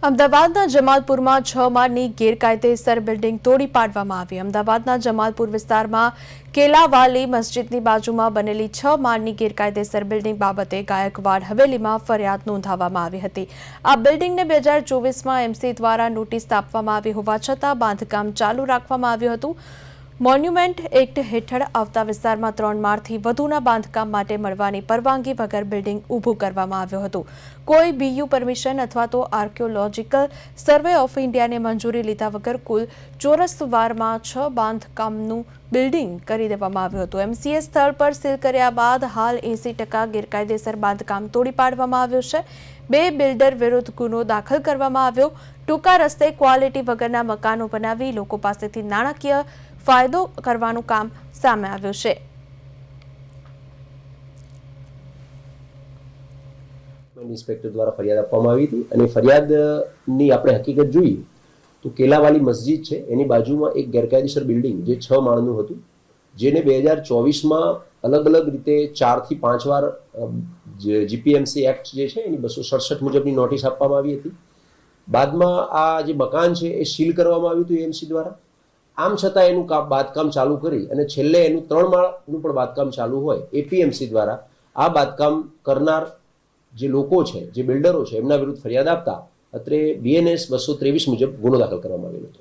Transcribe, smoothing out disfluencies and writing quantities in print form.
અમદાવાદના જમાલપુરમાં 6 માળની ગેરકાયદેસર બિલ્ડિંગ તોડી પાડવામાં આવી। અમદાવાદના જમાલપુર વિસ્તારમાં કેલાવાલી મસ્જિદની બાજુમાં બનેલી 6 માળની ગેરકાયદેસર બિલ્ડિંગ બાબતે ગાયકવાડ હવેલીમાં ફરિયાદ નોંધાવવામાં આવી હતી। આ બિલ્ડિંગને 2024માં એમસી દ્વારા નોટિસ આપવામાં આવી હોવા છતાં બાંધકામ ચાલુ રાખવામાં આવ્યું હતું। મોન્યુમેન્ટ એક્ટ હેઠળ આવતા વિસ્તારમાં 3 માળથી વધુના બાંધકામ માટે મળવાની પરવાનગી વગર બિલ્ડિંગ ઊભું કરવામાં આવ્યું હતું। કોઈ બીયુ પરમિશન અથવા તો આર્કિયોલોજીકલ સર્વે ઓફ ઇન્ડિયાને મંજૂરી લીધા વગર કુલ ચોરસ વારમાં 6 બાંધકામનું બિલ્ડિંગ કરી દેવામાં આવ્યું હતું। એમસીએ સ્થળ પર સીલ કર્યા બાદ હાલ 80% ગેરકાયદેસર બાંધકામ તોડી પાડવામાં આવ્યું છે। 2 બિલ્ડર વિરુદ્ધ ગુનો દાખલ કરવામાં આવ્યો। ટૂંકા રસ્તે ક્વોલિટી વગરના મકાનો બનાવી લોકો પાસેથી નાણાકીય ફાયદો કરવાનું કામ સામે આવ્યું છે। ઇન્સ્પેક્ટર દ્વારા ફરિયાદ આપવામાં આવી હતી અને ફરિયાદની આપણે હકીકત જોઈએ તો કેલાવાલી મસ્જિદ છે એની બાજુમાં એક ગેરકાયદેસર બિલ્ડિંગ જે 6 માળનું હતું, જેને 2024માં અલગ અલગ રીતે 4 થી 5 વાર જીપીએમસી એક્ટ જે છે એની 267 મુજબની નોટિસ આપવામાં આવી હતી। બાદમાં આ જે મકાન છે એ સીલ કરવામાં આવ્યું હતું એમસી દ્વારા। આમ છતાં એનું બાંધકામ ચાલુ કરી અને છેલ્લે એનું 3 માળનું પણ બાંધકામ ચાલુ હોય એપીએમસી દ્વારા આ બાંધકામ કરનાર જે લોકો છે, જે બિલ્ડરો છે, એમના વિરુદ્ધ ફરિયાદ આપતા અત્રે બીએનએસ 223 મુજબ ગુનો દાખલ કરવામાં આવેલો હતો।